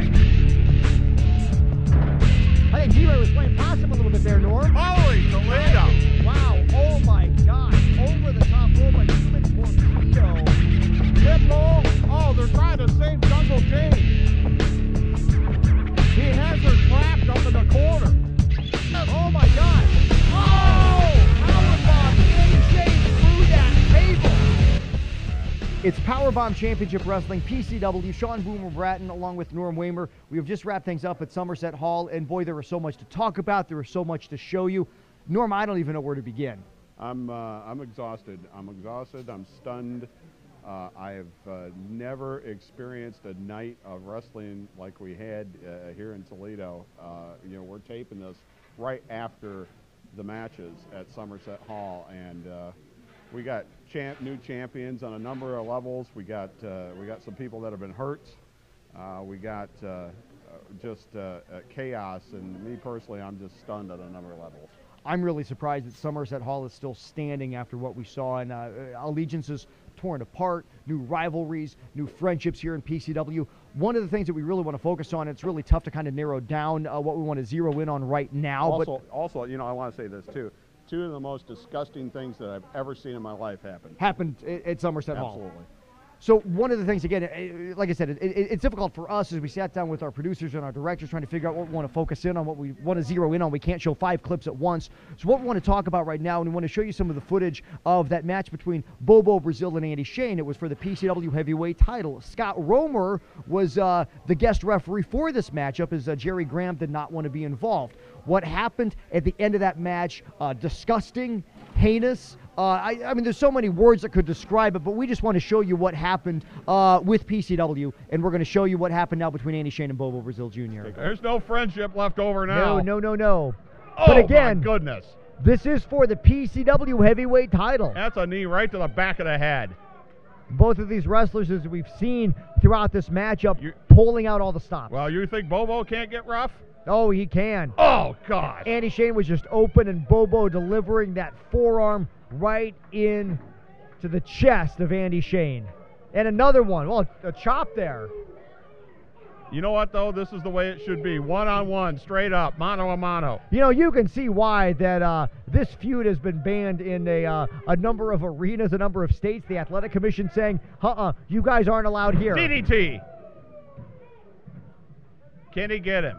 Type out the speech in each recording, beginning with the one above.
it. I think D-Ray was playing possum a little bit there, Norm. Holy Toledo. Wow, oh my gosh. Over the top rope, a human torpedo. Pitbull. Oh, they're trying to save Jungle Jane. He has her trapped up in the corner. Oh my gosh. Oh! Powerbomb. AJ through that table. It's Powerbomb Championship Wrestling, PCW, Sean Boomer Bratton, along with Norm Waymer. We have just wrapped things up at Somerset Hall, and boy, there was so much to talk about. There was so much to show you. Norm, I don't even know where to begin. I'm exhausted. I'm stunned. I have never experienced a night of wrestling like we had here in Toledo. You know, we're taping this right after the matches at Somerset Hall, and we got new champions on a number of levels. We got some people that have been hurt. We got just chaos, and me personally, I'm just stunned at a number of levels. I'm really surprised that Somerset Hall is still standing after what we saw, and allegiances torn apart, new rivalries, new friendships here in PCW. One of the things that we really want to focus on, it's really tough to kind of narrow down what we want to zero in on right now. Also, you know, I want to say this too. Two of the most disgusting things that I've ever seen in my life happened at Somerset Hall. Absolutely. So one of the things, again, like I said, it's difficult for us as we sat down with our producers and our directors trying to figure out what we want to focus in on, what we want to zero in on. We can't show 5 clips at once. So what we want to talk about right now, and we want to show you some of the footage of that match between Bobo Brazil and Andy Shane. It was for the PCW heavyweight title. Scott Romer was the guest referee for this matchup, as Jerry Graham did not want to be involved. What happened at the end of that match, disgusting, heinous. I mean, there's so many words that could describe it, but we just want to show you what happened with PCW, and we're going to show you what happened now between Andy Shane and Bobo Brazil Jr. There's no friendship left over now. No. Oh, but again, my goodness. This is for the PCW heavyweight title. That's a knee right to the back of the head. Both of these wrestlers, as we've seen throughout this matchup, pulling out all the stops. Well, you think Bobo can't get rough? Oh, he can. Oh, gosh. Andy Shane was just open, and Bobo delivering that forearm right in to the chest of Andy Shane. And another one. Well, a chop there. You know what, though? This is the way it should be. One-on-one, straight up, mano-a-mano. You know, you can see why that this feud has been banned in a number of arenas, a number of states. The Athletic Commission saying, you guys aren't allowed here. DDT. Can he get him?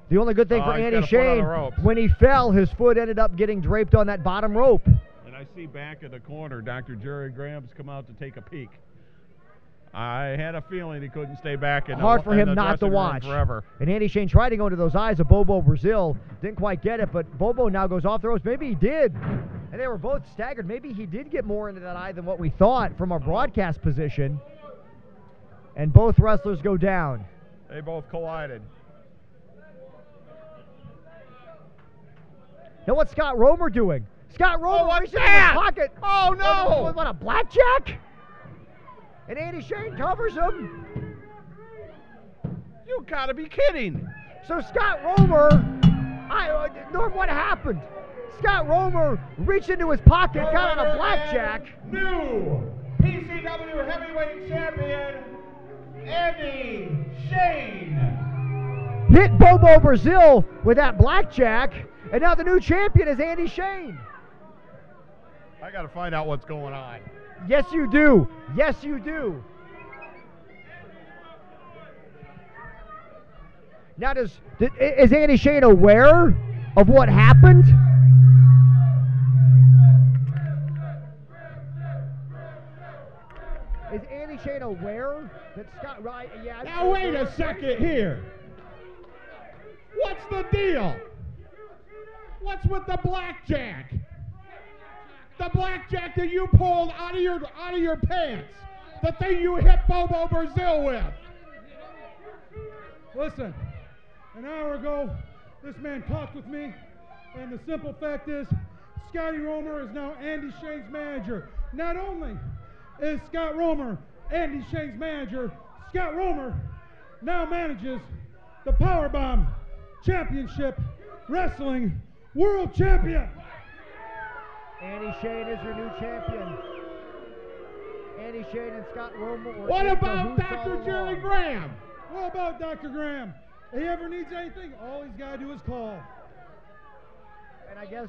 The only good thing for Andy Shane, when he fell, his foot ended up getting draped on that bottom rope. And I see back in the corner, Dr. Jerry Graham's come out to take a peek. I had a feeling he couldn't stay back in hard for him not to watch forever. And Andy Shane tried to go into those eyes of Bobo Brazil, didn't quite get it, but Bobo now goes off the ropes. Maybe he did, and they were both staggered. Maybe he did get more into that eye than what we thought from our broadcast position. And both wrestlers go down. They both collided. Now what's Scott Romer doing? Scott Romer reaching in his pocket. Oh, no! What, a blackjack? And Andy Shane covers him. You gotta be kidding. So Scott Romer, Norm, what happened? Scott Romer reached into his pocket, got on a blackjack. New PCW heavyweight champion, Andy Shane. Hit Bobo Brazil with that blackjack. And now the new champion is Andy Shane. I got to find out what's going on. Yes, you do. Yes, you do. Now, is Andy Shane aware of what happened? Is Andy Shane aware that Scott... Right, yeah. Now, wait a second here. What's the deal? What's with the blackjack? The blackjack that you pulled out of your pants. The thing you hit Bobo Brazil with. Listen, an hour ago, this man talked with me, and the simple fact is, Scotty Romer is now Andy Shane's manager. Not only is Scott Romer Andy Shane's manager, Scott Romer now manages the Powerbomb Championship Wrestling World Champion. Andy Shane is your new champion. Andy Shane and Scott Romer. What about Dr. Jerry Graham? What about Dr. Graham? If he ever needs anything, all he's got to do is call. And I guess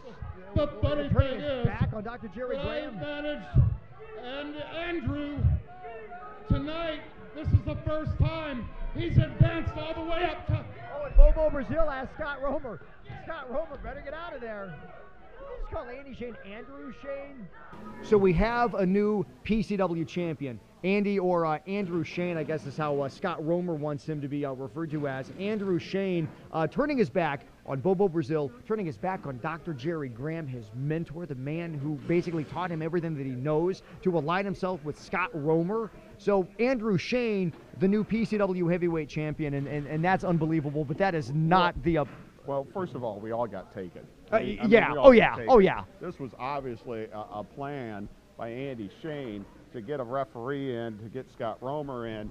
The funny thing is, back on Dr. Jerry I Graham. managed, and Andrew, tonight, this is the first time he's advanced all the way up to... Oh, and Bobo Brazil asked Scott Romer. Scott Romer, better get out of there. Just call Andy Shane Andrew Shane. So we have a new PCW champion. Andy, or Andrew Shane, I guess is how Scott Romer wants him to be referred to as. Andrew Shane turning his back on Bobo Brazil, turning his back on Dr. Jerry Graham, his mentor, the man who basically taught him everything that he knows, to align himself with Scott Romer. So Andrew Shane, the new PCW heavyweight champion, and that's unbelievable, but that is not the... Well, first of all, we all got taken. Yeah, we all oh got yeah, taken. oh yeah. This was obviously a plan by Andy Shane to get a referee in, to get Scott Romer in,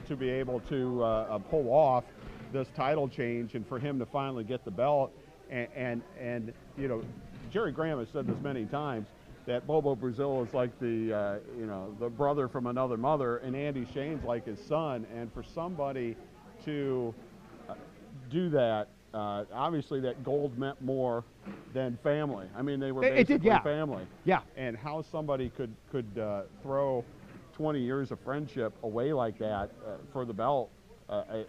to be able to pull off this title change and for him to finally get the belt. And you know, Jerry Graham has said this many times, that Bobo Brazil is like the the brother from another mother, and Andy Shane's like his son. And for somebody to do that, obviously that gold meant more than family. I mean, they were basically it did, yeah. family. Yeah. And how somebody could throw 20 years of friendship away like that for the belt,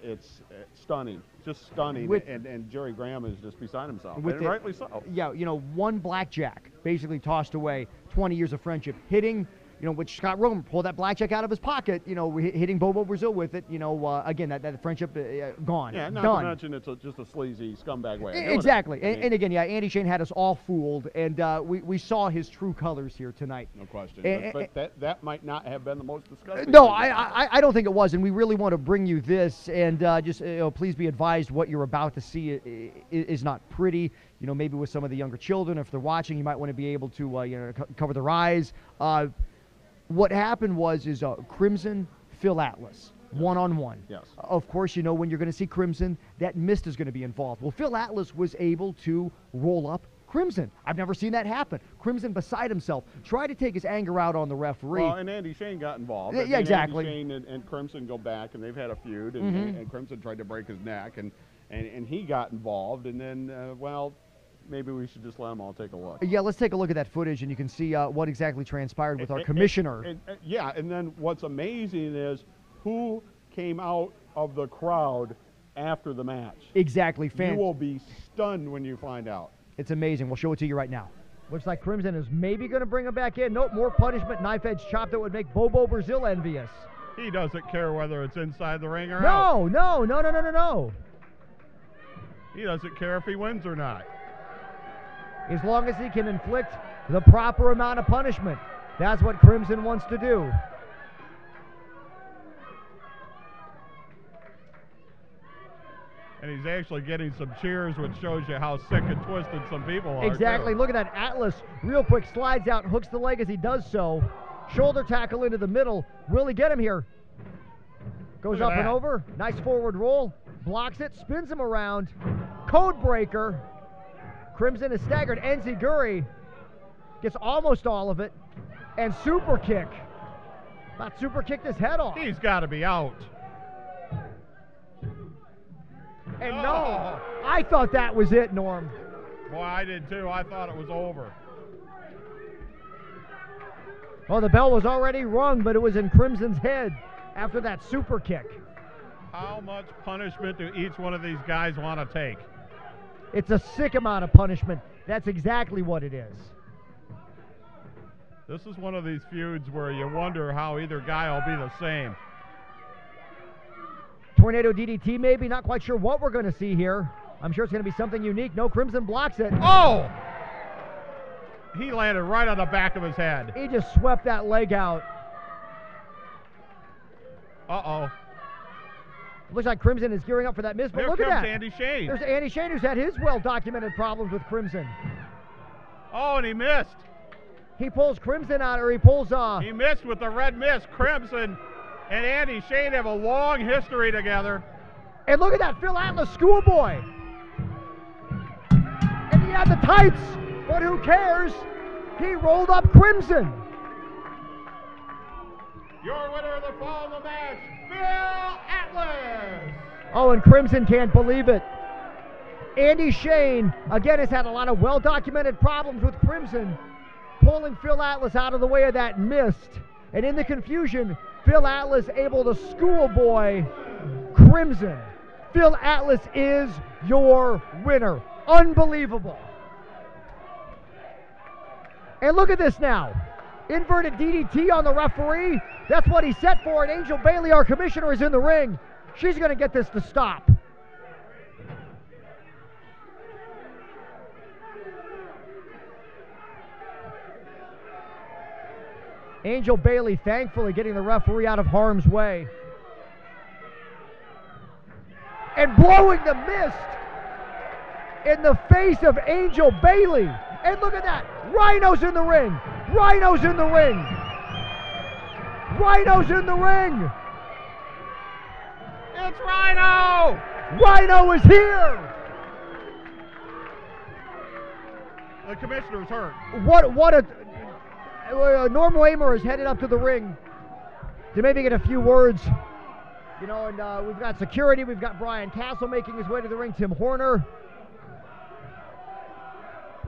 it's stunning, just stunning. And Jerry Graham is just beside himself, and rightly so. Yeah, you know, one blackjack basically tossed away 20 years of friendship, hitting, you know, which Scott Romer pulled that blackjack out of his pocket, you know, hitting Bobo Brazil with it, you know, again, that friendship gone. Yeah, not done. to mention it's just a sleazy scumbag way. Exactly. And again, yeah, Andy Shane had us all fooled, and we saw his true colors here tonight. No question. But that might not have been the most disgusting. No, I don't think it was, and we really want to bring you this, and just please be advised what you're about to see is not pretty. You know, maybe with some of the younger children, if they're watching, you might want to be able to cover their eyes. What happened was Crimson, Phil Atlas, one-on-one. Yes. Of course, you know, when you're going to see Crimson, that mist is going to be involved. Well, Phil Atlas was able to roll up Crimson. I've never seen that happen. Crimson beside himself, tried to take his anger out on the referee. Well, and Andy Shane got involved. Yeah, exactly. Andy Shane and Crimson go back, and they've had a feud, and Crimson tried to break his neck, and he got involved, and then, well, maybe we should just let them all take a look. Yeah, let's take a look at that footage, and you can see what exactly transpired with our commissioner. Yeah, and then what's amazing is who came out of the crowd after the match. Exactly. You will be stunned when you find out. It's amazing. We'll show it to you right now. Looks like Crimson is maybe going to bring him back in. Nope, more punishment, knife-edge chop that would make Bobo Brazil envious. He doesn't care whether it's inside the ring or out. No. He doesn't care if he wins or not. As long as he can inflict the proper amount of punishment. That's what Crimson wants to do. And he's actually getting some cheers, which shows you how sick and twisted some people are. Exactly. Too. Look at that. Atlas real quick slides out, hooks the leg as he does so. Shoulder tackle into the middle. Really get him here. Goes up and over. Nice forward roll. Blocks it. Spins him around. Code breaker. Crimson is staggered. Enziguri gets almost all of it. And super kick. About super kicked his head off. He's got to be out. And no, I thought that was it, Norm. Boy, I did too. I thought it was over. Well, the bell was already rung, but it was in Crimson's head after that super kick. How much punishment do each one of these guys want to take? It's a sick amount of punishment. That's exactly what it is. This is one of these feuds where you wonder how either guy will be the same. Tornado DDT maybe. Not quite sure what we're going to see here. I'm sure it's going to be something unique. No, Crimson blocks it. Oh! He landed right on the back of his head. He just swept that leg out. Uh-oh. Looks like Crimson is gearing up for that miss, but look at that. Andy Shane. There's Andy Shane, who's had his well-documented problems with Crimson. Oh, and he missed. He pulls Crimson out, or he pulls... He missed with the red mist. Crimson and Andy Shane have a long history together. And look at that, Phil Atlas, schoolboy. And he had the tights, but who cares? He rolled up Crimson. Your winner of the fall of the match, Phil Atlas. Oh, and Crimson can't believe it. Andy Shane, again, has had a lot of well-documented problems with Crimson, pulling Phil Atlas out of the way of that mist. And in the confusion, Phil Atlas able to schoolboy Crimson. Phil Atlas is your winner. Unbelievable. And look at this now. Inverted DDT on the referee. That's what he set for. And Angel Bailey, our commissioner, is in the ring. She's going to get this to stop. Angel Bailey thankfully getting the referee out of harm's way. And blowing the mist in the face of Angel Bailey. And look at that. Rhino's in the ring. Rhino's in the ring. Rhino's in the ring. It's Rhino! Rhino is here. The commissioner's hurt. What a Normal Amer is headed up to the ring to maybe get a few words. You know, and we've got security. We've got Brian Castle making his way to the ring. Tim Horner.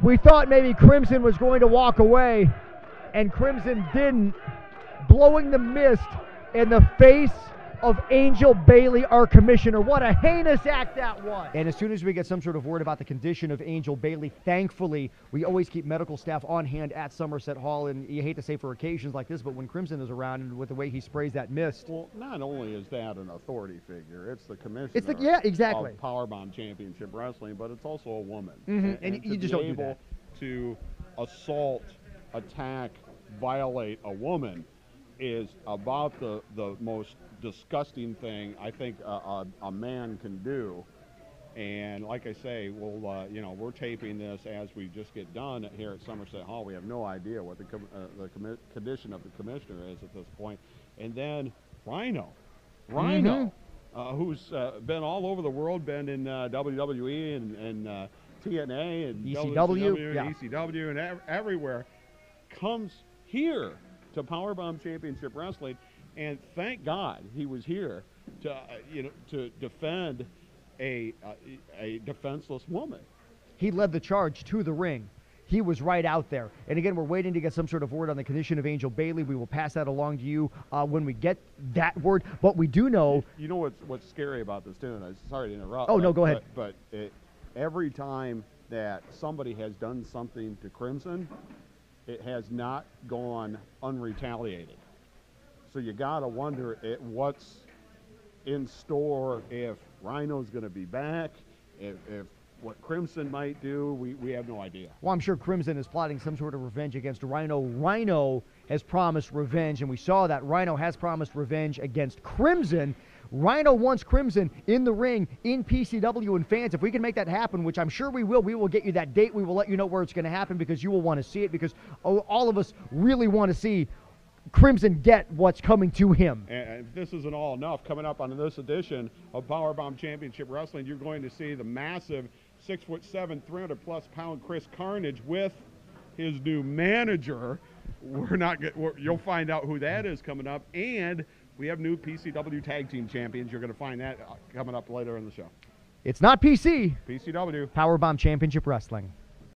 We thought maybe Crimson was going to walk away, and Crimson didn't, blowing the mist in the face of Angel Bailey, our commissioner. What a heinous act that was. And as soon as we get some sort of word about the condition of Angel Bailey, thankfully, we always keep medical staff on hand at Somerset Hall. And you hate to say for occasions like this, but when Crimson is around and with the way he sprays that mist. Well, not only is that an authority figure, it's the commissioner yeah, exactly. of Powerbomb Championship Wrestling, but it's also a woman. Mm-hmm. And you just don't do that. To assault, attack, violate a woman is about the most disgusting thing I think a man can do. And like I say, we'll we're taping this as we just get done here at Somerset Hall. We have no idea what the condition of the commissioner is at this point. And then Rhino, who's been all over the world, been in WWE and TNA and ECW, and ECW and everywhere, comes here to Powerbomb Championship Wrestling, and thank God he was here to defend a defenseless woman. He led the charge to the ring. He was right out there. And again, we're waiting to get some sort of word on the condition of Angel Bailey. We will pass that along to you when we get that word. But we do know. You know what's scary about this too, and I'm sorry to interrupt. Oh, no, go ahead. But every time that somebody has done something to Crimson, it has not gone unretaliated. So you got to wonder what's in store if Rhino's going to be back, if what Crimson might do. We have no idea. Well, I'm sure Crimson is plotting some sort of revenge against Rhino. Rhino has promised revenge, and we saw that Rhino has promised revenge against Crimson. Rhino wants Crimson in the ring, in PCW, and fans. If we can make that happen, which I'm sure we will get you that date. We will let you know where it's going to happen because you will want to see it, because all of us really want to see Crimson get what's coming to him. And if this isn't all enough, coming up on this edition of Powerbomb Championship Wrestling, you're going to see the massive 6'7", 300-plus pound Chris Carnage with his new manager. You'll find out who that is coming up, and we have new PCW Tag Team Champions. You're going to find that coming up later in the show. It's not PC. PCW. Powerbomb Championship Wrestling.